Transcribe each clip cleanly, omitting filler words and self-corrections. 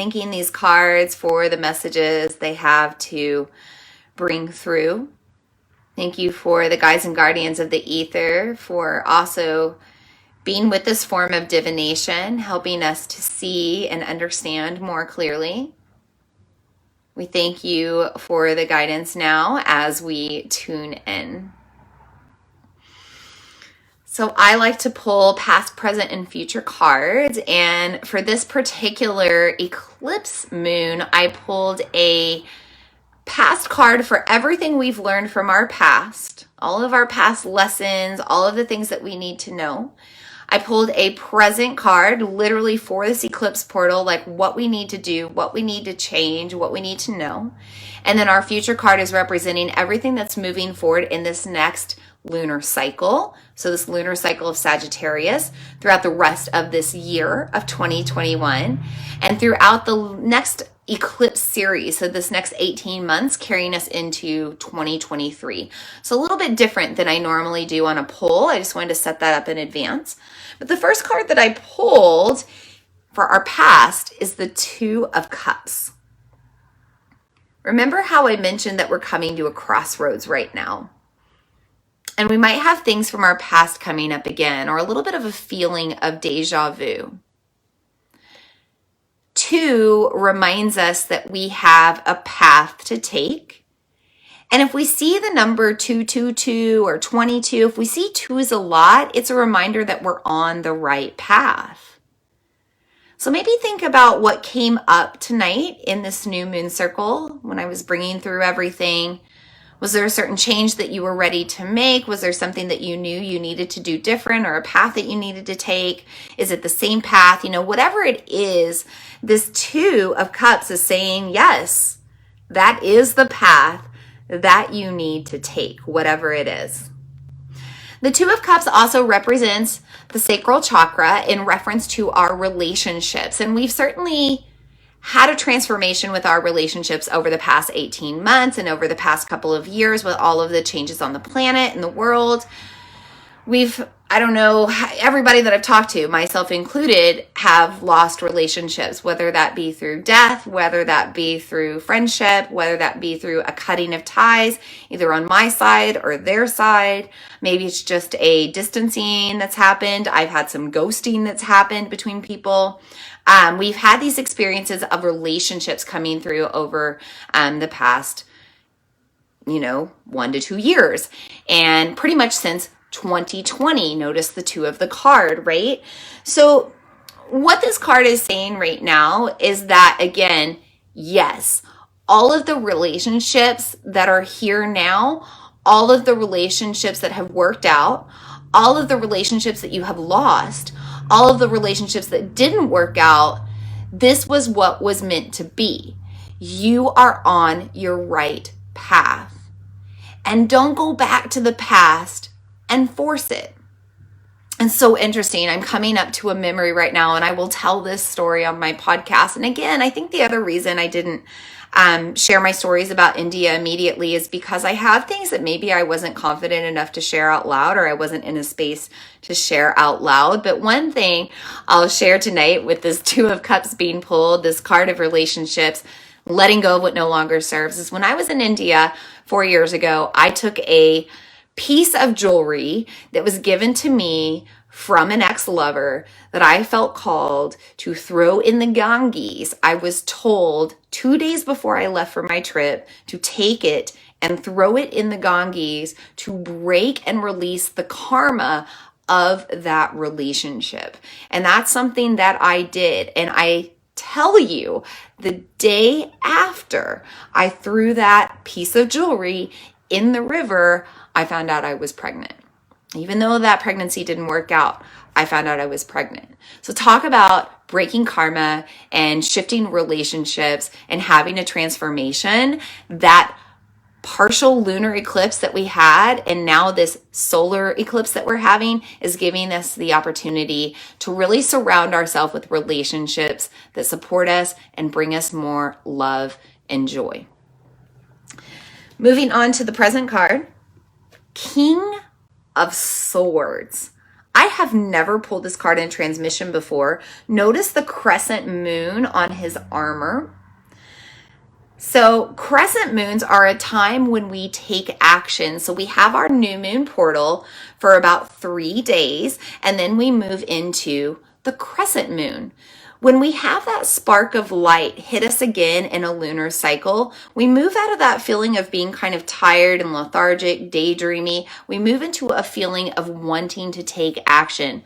thanking these cards for the messages they have to bring through. Thank you for the guides and guardians of the ether for also being with this form of divination, helping us to see and understand more clearly. We thank you for the guidance now as we tune in. So I like to pull past, present, and future cards. And for this particular eclipse moon, I pulled a past card for everything we've learned from our past, all of our past lessons, all of the things that we need to know. I pulled a present card literally for this eclipse portal, like what we need to do, what we need to change, what we need to know. And then our future card is representing everything that's moving forward in this next lunar cycle. So this lunar cycle of Sagittarius throughout the rest of this year of 2021 and throughout the next eclipse series. So this next 18 months carrying us into 2023. So a little bit different than I normally do on a poll. I just wanted to set that up in advance. But the first card that I pulled for our past is the Two of Cups. Remember how I mentioned that we're coming to a crossroads right now? And we might have things from our past coming up again, or a little bit of a feeling of deja vu. Two reminds us that we have a path to take. And if we see the number 222 or 22, if we see twos a lot, it's a reminder that we're on the right path. So maybe think about what came up tonight in this new moon circle when I was bringing through everything. Was there a certain change that you were ready to make? Was there something that you knew you needed to do different, or a path that you needed to take? Is it the same path? You know, whatever it is, this Two of Cups is saying, yes, that is the path that you need to take, whatever it is. The Two of Cups also represents the sacral chakra in reference to our relationships. And we've certainly had a transformation with our relationships over the past 18 months and over the past couple of years with all of the changes on the planet and the world. I don't know, everybody that I've talked to, myself included, have lost relationships, whether that be through death, whether that be through friendship, whether that be through a cutting of ties, either on my side or their side. Maybe it's just a distancing that's happened. I've had some ghosting that's happened between people. We've had these experiences of relationships coming through over the past, 1 to 2 years. And pretty much since 2020, notice the two of the card, right? So what this card is saying right now is that, again, yes, all of the relationships that are here now, all of the relationships that have worked out, all of the relationships that you have lost, all of the relationships that didn't work out, this was what was meant to be. You are on your right path. And don't go back to the past and force it. And so interesting. I'm coming up to a memory right now, and I will tell this story on my podcast. And again, I think the other reason I didn't share my stories about India immediately is because I have things that maybe I wasn't confident enough to share out loud, or I wasn't in a space to share out loud. But one thing I'll share tonight with this Two of Cups being pulled, this card of relationships, letting go of what no longer serves, is when I was in India 4 years ago, I took a piece of jewelry that was given to me from an ex-lover that I felt called to throw in the Ganges. I was told 2 days before I left for my trip to take it and throw it in the Ganges to break and release the karma of that relationship. And that's something that I did. And I tell you, the day after I threw that piece of jewelry in the river, I found out I was pregnant. Even though that pregnancy didn't work out, I found out I was pregnant. So talk about breaking karma and shifting relationships and having a transformation. That partial lunar eclipse that we had, and now this solar eclipse that we're having, is giving us the opportunity to really surround ourselves with relationships that support us and bring us more love and joy. Moving on to the present card, King of Swords. I have never pulled this card in transmission before. Notice the crescent moon on his armor. So crescent moons are a time when we take action. So we have our new moon portal for about 3 days, and then we move into the crescent moon. When we have that spark of light hit us again in a lunar cycle, we move out of that feeling of being kind of tired and lethargic, daydreamy. We move into a feeling of wanting to take action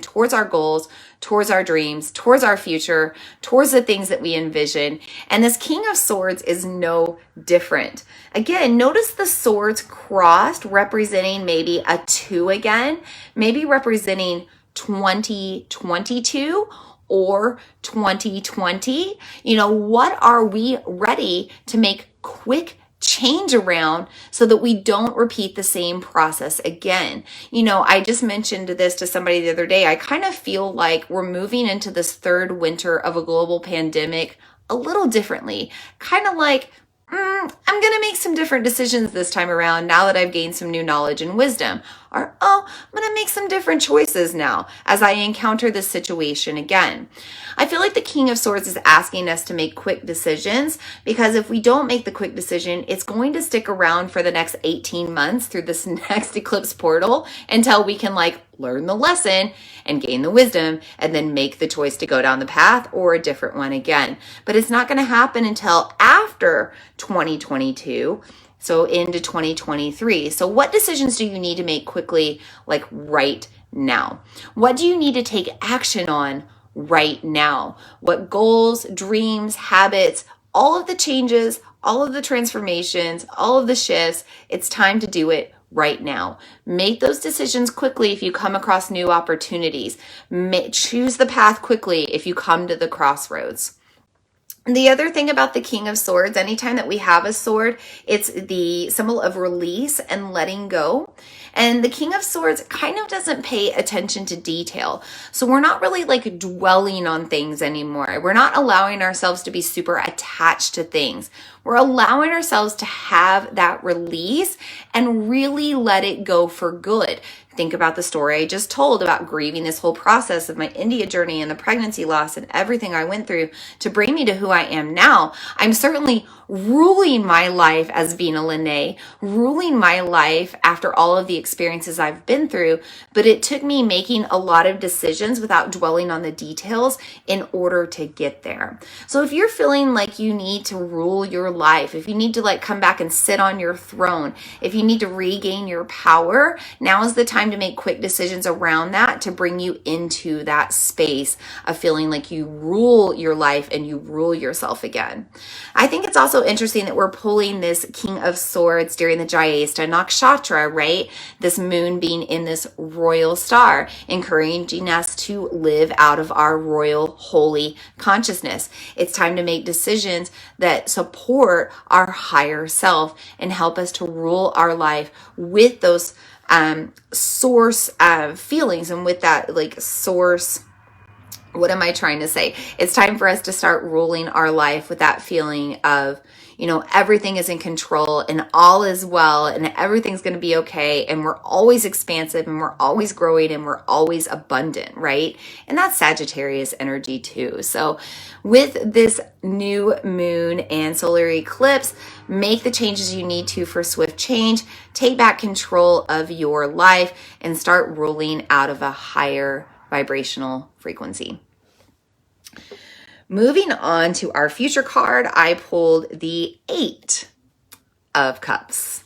towards our goals, towards our dreams, towards our future, towards the things that we envision. And this King of Swords is no different. Again, notice the swords crossed, representing maybe a 2 again, maybe representing 2022 or 2020. What are we ready to make quick change around so that we don't repeat the same process again? I just mentioned this to somebody the other day. I kind of feel like we're moving into this third winter of a global pandemic a little differently. Kind of like, I'm going to make some different decisions this time around now that I've gained some new knowledge and wisdom. Or, I'm going to make some different choices now as I encounter this situation again. I feel like the King of Swords is asking us to make quick decisions, because if we don't make the quick decision, it's going to stick around for the next 18 months through this next eclipse portal until we can learn the lesson and gain the wisdom and then make the choice to go down the path or a different one again. But it's not going to happen until after 2022. So into 2023. So what decisions do you need to make quickly, right now? What do you need to take action on right now? What goals, dreams, habits, all of the changes, all of the transformations, all of the shifts, it's time to do it right now. Make those decisions quickly if you come across new opportunities. Choose the path quickly if you come to the crossroads. The other thing about the King of Swords, anytime that we have a sword, it's the symbol of release and letting go. And the King of Swords kind of doesn't pay attention to detail. So we're not really dwelling on things anymore. We're not allowing ourselves to be super attached to things. We're allowing ourselves to have that release and really let it go for good. Think about the story I just told about grieving this whole process of my India journey and the pregnancy loss and everything I went through to bring me to who I am now. I'm certainly ruling my life as Vina Lene, ruling my life after all of the experiences I've been through, but it took me making a lot of decisions without dwelling on the details in order to get there. So if you're feeling like you need to rule your life, if you need to come back and sit on your throne, if you need to regain your power, now is the time to make quick decisions around that to bring you into that space of feeling like you rule your life and you rule yourself again. I think it's also interesting that we're pulling this King of Swords during the Jyesta Nakshatra, right? This moon being in this royal star, encouraging us to live out of our royal holy consciousnness. It's time to make decisions that support our higher self and help us to rule our life with those source feelings and with that source. What am I trying to say? It's time for us to start ruling our life with that feeling of, everything is in control and all is well and everything's going to be okay. And we're always expansive and we're always growing and we're always abundant, right? And that's Sagittarius energy too. So with this new moon and solar eclipse, make the changes you need to for swift change, take back control of your life and start ruling out of a higher vibrational frequency. Moving on to our future card, I pulled the 8 of Cups.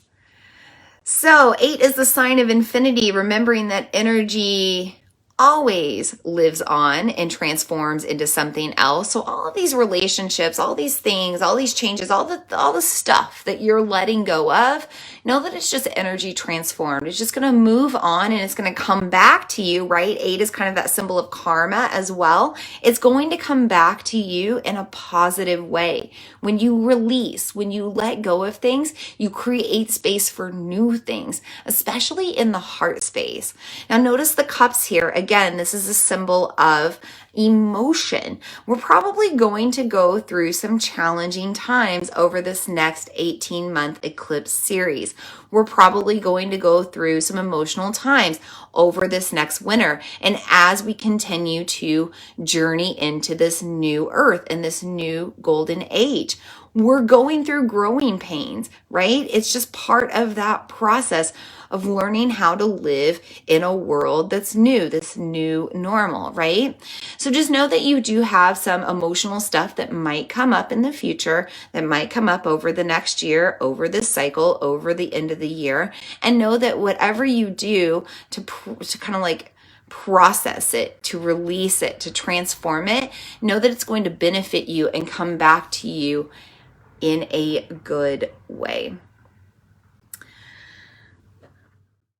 So 8 is the sign of infinity, remembering that energy always lives on and transforms into something else. So all of these relationships, all these things, all these changes, all the stuff that you're letting go of, know that it's just energy transformed. It's just going to move on and it's going to come back to you, right? 8 is kind of that symbol of karma as well. It's going to come back to you in a positive way. When you release, when you let go of things, you create space for new things, especially in the heart space. Now notice the cups here. Again, this is a symbol of emotion. We're probably going to go through some challenging times over this next 18-month eclipse series. We're probably going to go through some emotional times over this next winter. And as we continue to journey into this new earth and this new golden age, we're going through growing pains, right? It's just part of that process of learning how to live in a world that's new, this new normal, right? So just know that you do have some emotional stuff that might come up in the future, that might come up over the next year, over this cycle, over the end of the year. And know that whatever you do to kind of like process it, to release it, to transform it, know that it's going to benefit you and come back to you in a good way.